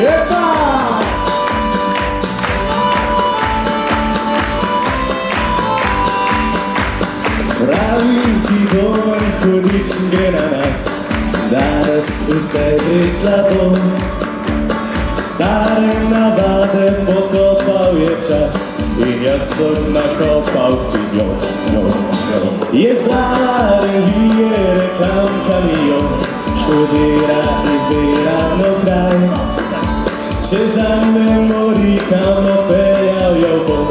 Epa! Pravim ti dober hudič gre na nas, danes vse gre slabo. Stare navade pokopal je čas in jaz sem nakopal si njo. Je zbrala revije, reklam kamion, študira izbirano kraj. Čez dan me mori, kam napeljal jo bom,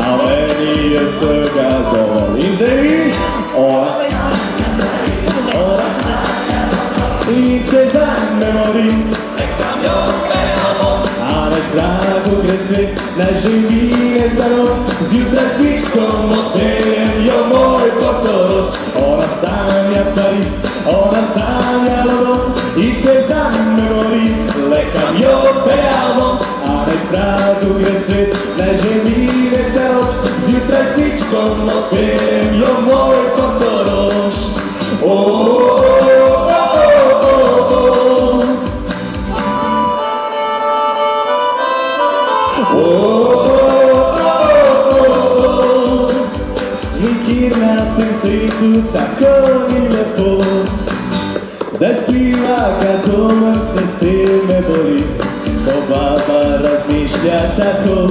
a meni je vsega dovolj. In zdaj vi, ona, in čez dan me mori, na kragu gre svet, naj živi neka noč, zjutraj s pičkom odpeljem jo moj Portorož. Ona sanja Pariz, ona sanja London, in čez dan me mori, le kam jo peljamo. A na kragu gre svet, naj živi neka noč, zjutraj s pičkom odpeljem jo moj Portorož. Nikjer na tem svetu tako ni lepo, da spliva ga doma, srce me boli, ko baba razmišlja tako,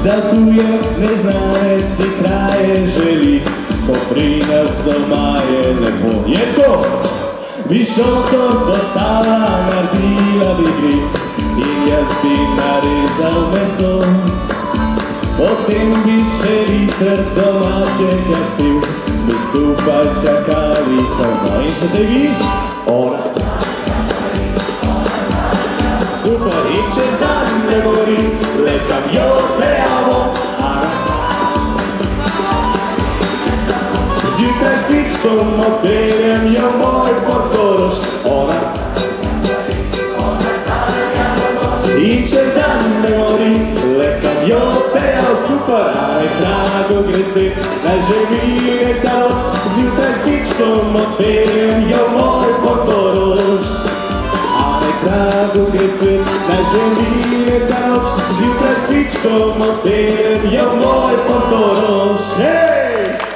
da tuje neznane si kraje želi, ko pri nas doma je lepo. Je tako? Bi šotor postala, naredila bi grip in jaz bi narezal meso. Potem bi še liter domačega spil, bi skupaj čakali doma. In še te vi? Ona. Super, in čez dan ne mori, le kam jo peljamo. Zjutraj s pičkom odpeljem jo moj Portorož. Ona. In čez dan ne mori, le kam jo peljal. Super, a na kragu gre svet, naj živi neka noč, zjutraj s pičkom odpeljem jo moj Portorož. A na kragu gre svet, naj živi neka noč, zjutraj s pičkom odpeljem jo moj Portorož. Hej!